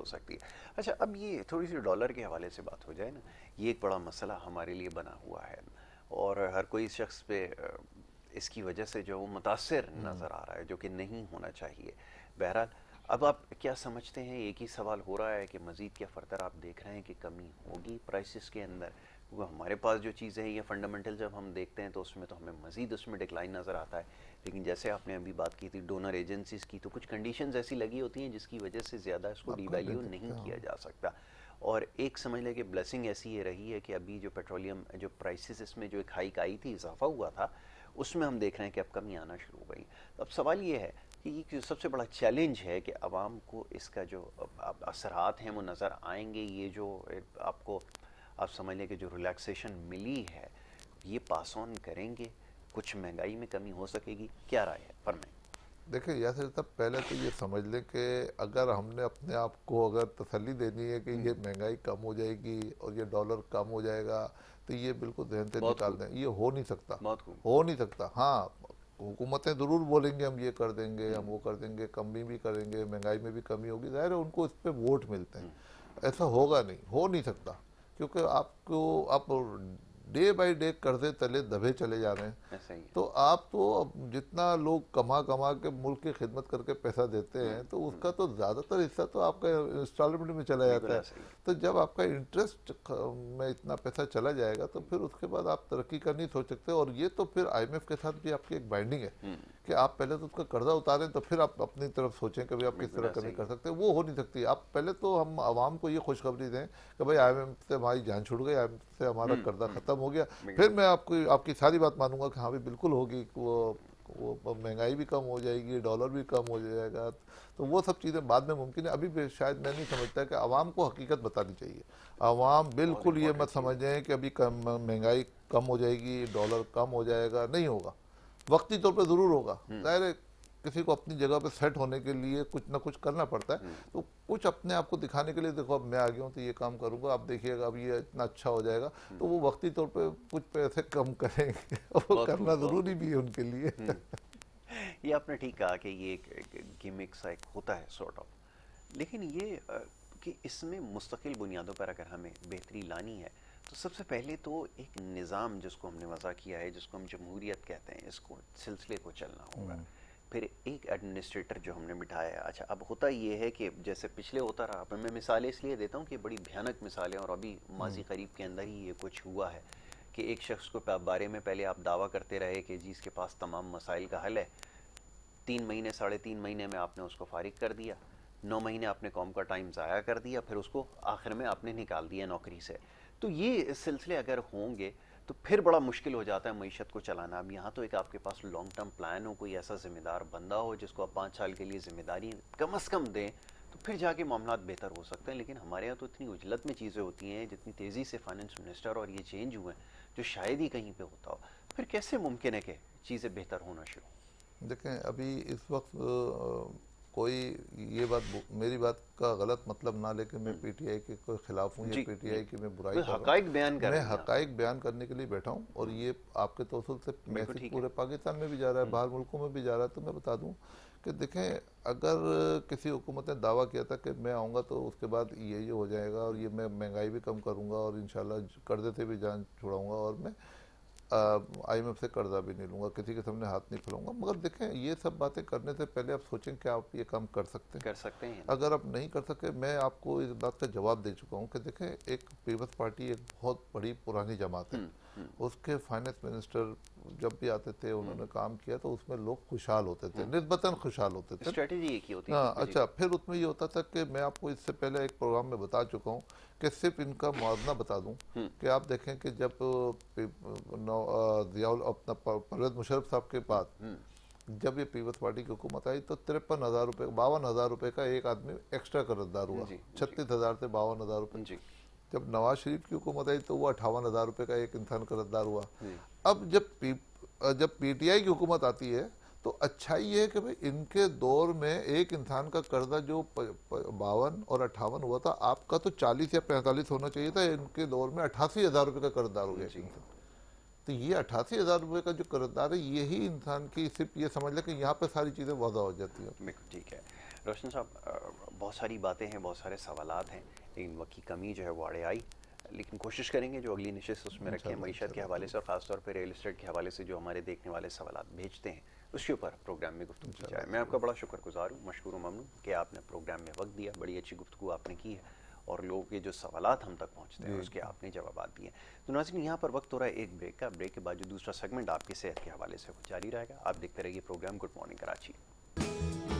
सकती है। अच्छा, अब ये थोड़ी सी डॉलर के हवाले से बात हो जाए ना, ये एक बड़ा मसला हमारे लिए बना हुआ है और हर कोई शख्स पे इसकी वजह से जो वो मुतासिर नज़र आ रहा है, जो कि नहीं होना चाहिए। बहरहाल, अब आप क्या समझते हैं, एक ही सवाल हो रहा है कि मज़ीद क्या फर्दर आप देख रहे हैं कि कमी होगी प्राइसेस के अंदर? वो हमारे पास जो चीज़ें हैं ये फंडामेंटल जब हम देखते हैं तो उसमें तो हमें मज़ीद उसमें डिक्लाइन नज़र आता है। लेकिन जैसे आपने अभी बात की थी डोनर एजेंसीज़ की, तो कुछ कंडीशंस ऐसी लगी होती हैं जिसकी वजह से ज़्यादा इसको आप कर डिवैल्यू नहीं नहीं सकते। किया हाँ। जा सकता। और एक समझ लें कि ब्लेसिंग ऐसी ये रही है कि अभी जो पेट्रोलियम जो प्राइसेस इसमें जो एक हाइक आई थी, इजाफा हुआ था, उसमें हम देख रहे हैं कि अब कमी आना शुरू हो गई। तो अब सवाल ये है कि ये जो सबसे बड़ा चैलेंज है कि आवाम को इसका जो अब असरात हैं वो नज़र आएंगे। ये जो आपको आप समझ लें कि जो रिलैक्सेशन मिली है ये पास ऑन करेंगे, कुछ महंगाई में कमी हो सकेगी? क्या राय है, फरमाएं। देखिए यासर साहब, पहले तो ये समझ लें कि अगर हमने अपने आप को अगर तसल्ली देनी है कि ये महंगाई कम हो जाएगी और ये डॉलर कम हो जाएगा, तो ये बिल्कुल जहन से बहुत निकाल खूब, दें, ये हो नहीं सकता। बहुत खूब। हो नहीं सकता। हाँ, हुकूमतें ज़रूर बोलेंगे हम ये कर देंगे, हम वो कर देंगे, कमी भी करेंगे, महंगाई में भी कमी होगी, ज़ाहिर है उनको इस पर वोट मिलते हैं। ऐसा होगा नहीं, हो नहीं सकता। क्योंकि आपको आप डे बाय डे कर्जे तले दबे चले जा रहे हैं। ऐसा ही है। तो आप तो अब जितना लोग कमा कमा के मुल्क की खिदमत करके पैसा देते हैं, तो उसका तो ज़्यादातर हिस्सा तो आपका इंस्टॉलमेंट में चला बिल्कुल जाता है। ऐसा ही है। तो जब आपका इंटरेस्ट में इतना पैसा चला जाएगा, तो फिर उसके बाद आप तरक्की का नहीं सोच सकते। और ये तो फिर आईएमएफ के साथ भी आपकी एक बाइंडिंग है कि आप पहले तो उसका कर्जा उतारें, तो फिर आप अपनी तरफ सोचें कि भाई आप किस बिल्कुल तरह ऐसा करनी ही कर है। सकते हैं। वो हो नहीं सकती। आप पहले तो हम आवाम को ये खुशखबरी दें कि भाई आईएमएफ से हमारी जान छूट गई, आईएमएफ से हमारा कर्जा खत्म हो गया। फिर बिल्कुल। मैं आपको आपकी सारी बात मानूंगा कि हाँ भाई बिल्कुल होगी। वो महंगाई भी कम हो जाएगी, डॉलर भी कम हो जाएगा। तो वो सब चीज़ें बाद में मुमकिन है। अभी भी शायद मैं नहीं समझता कि आवाम को हकीकत बतानी चाहिए। आवाम बहुत बिल्कुल ये मत इंपॉर्टेंट चीज़ है। समझें कि अभी कम महंगाई कम हो जाएगी, डॉलर कम हो जाएगा, नहीं होगा। वक्ती तौर पे ज़रूर होगा। ज़ाहिर है किसी को अपनी जगह पे सेट होने के लिए कुछ ना कुछ करना पड़ता है। तो कुछ अपने आप को दिखाने के लिए, देखो अब मैं आ गया हूँ तो ये काम करूंगा, आप देखिएगा अब ये इतना अच्छा हो जाएगा। तो वो वक्ती तौर पे कुछ पैसे कम करेंगे वो बहुत करना खूब, बहुत ज़रूरी खूब। भी है उनके लिए। ये आपने ठीक कहा कि ये एक गिमिक सा एक होता है सॉर्ट ऑफ। लेकिन ये कि इसमें मुस्तकिल बुनियादों पर अगर हमें बेहतरी लानी है तो सबसे पहले तो एक निज़ाम जिसको हमने वज़ा किया है, जिसको हम जमहूरियत कहते हैं, इसको सिलसिले को चलना होगा। फिर एक एडमिनिस्ट्रेटर जो हमने बिठाया है। अच्छा, अब होता ये है कि जैसे पिछले होता रहा, अब मैं मिसालें इसलिए देता हूँ कि बड़ी भयानक मिसालें और अभी माजी करीब के अंदर ही ये कुछ हुआ है कि एक शख्स को बारे में पहले आप दावा करते रहे कि जी इसके पास तमाम मसाइल का हल है, 3 महीने 3.5 महीने में आपने उसको फारिग कर दिया, 9 महीने आपने कौम का टाइम ज़ाया कर दिया, फिर उसको आखिर में आपने निकाल दिया नौकरी से। तो ये सिलसिले अगर होंगे तो फिर बड़ा मुश्किल हो जाता है मीशत को चलाना। अब यहाँ तो एक आपके पास लॉन्ग टर्म प्लान हो, कोई ऐसा ज़िम्मेदार बंदा हो जिसको आप 5 साल के लिए ज़िम्मेदारी कम अज़ कम दें, तो फिर जाके मामला बेहतर हो सकते हैं। लेकिन हमारे यहाँ तो इतनी उजलत में चीज़ें होती हैं, जितनी तेज़ी से फाइनेंस मिनिस्टर और ये चेंज हुए हैं, जो शायद ही कहीं पर होता हो, फिर कैसे मुमकिन है कि चीज़ें बेहतर होना शुरू? देखें अभी इस वक्त कोई ये बात मेरी बात का गलत मतलब ना लेके मैं पीटीआई के कोई खिलाफ हूँ या जी, जी। पीटीआई की मैं बुराई बस कर रहा हूँ। हकाइक बयान कर मैं रहे हैं आप। हकाइक बयान करने के लिए बैठा हूँ और ये आपके तवसल से बिल्कुल मैसेज ठीक है। पूरे पाकिस्तान में भी जा रहा है, बाहर मुल्कों में भी जा रहा है। तो मैं बता दूँ कि देखें, अगर किसी हुकूमत ने दावा किया था कि मैं आऊँगा तो उसके बाद ये हो जाएगा और ये मैं महंगाई भी कम करूँगा और इंशाल्लाह कर्जे से भी जान छुड़ाऊँगा और मैं आईएमएफ से कर्जा भी नहीं लूंगा, किसी के सामने हाथ नहीं फैलाऊंगा। मगर देखें, ये सब बातें करने से पहले आप सोचें कि आप ये काम कर सकते हैं। कर सकते हैं नहीं। अगर आप नहीं कर सके, मैं आपको इस बात का जवाब दे चुका हूँ कि देखें, एक पीपल्स पार्टी एक बहुत बड़ी पुरानी जमात है। उसके फाइनेंस मिनिस्टर जब भी आते थे, उन्होंने काम किया तो उसमें लोग खुशहाल होते थे, निस्बतन खुशहाल होते थे। स्ट्रेटेजी एक ही होती हाँ, थी जी। अच्छा, फिर उसमें ये होता था कि मैं आपको इससे पहले एक प्रोग्राम में बता चुका हूँ कि सिर्फ इनका मुआवजा बता दूं कि आप देखें कि जब जियाउल अपना परवेज मुशर्रफ साहब के बाद जब ये पीपल्स पार्टी की हुकूमत आई तो 53,000 रुपये 52,000 रुपये का एक आदमी एक्स्ट्रा कर्जदार हुआ। जी, जी, 36,000 से 52,000 रुपये। जी, जब नवाज शरीफ की हुकूमत आई तो वो 58,000 रुपये का एक इंसान कर्जदार हुआ। जी। अब जब पीटीआई की हुकूमत आती है तो अच्छाई ये है कि भाई इनके दौर में एक इंसान का कर्जा जो 52 और 58 हुआ था, आपका तो 40 या 45 होना चाहिए था। इनके दौर में 88,000 रुपये का कर्जदार हो गया एक जी। इंसान। तो ये 88,000 रुपये का जो कर्जदार है, यही इंसान की सिर्फ ये समझ लें कि यहाँ पे सारी चीज़ें वादा हो जाती हैं। बिल्कुल ठीक है। रोशन साहब, बहुत सारी बातें हैं, बहुत सारे सवालात हैं, लेकिन वक्त की कमी जो है वो आड़े आई। लेकिन कोशिश करेंगे जो अगली नशिस्त उसमें रखें, इंशाल्लाह मईशत के इंशाल्लाह हवाले से ज़रूर। और ख़ासतौर पर रियल इस्टेट के हवाले से जो हमारे देखने वाले सवालात भेजते हैं उसके ऊपर प्रोग्राम में गुफ्तगू की जाए। इंशाल्लाह मैं आपका ज़रूर। बड़ा शुक्रगुजार हूँ, मशकूर व ममनून कि आपने प्रोग्राम में वक्त दिया, बड़ी अच्छी गुफ्तगू आपने की है और लोगों के जो सवालात हम तक पहुँचते हैं जी उसके जी। आपने जवाब दिए। तो नाज़रीन, यहाँ पर वक्त हो रहा है एक ब्रेक का। ब्रेक के बाद जो दूसरा सेगमेंट आपकी सेहत के हवाले से वो जारी रहेगा। आप देखते रहिए प्रोग्राम गुड मॉर्निंग कराची।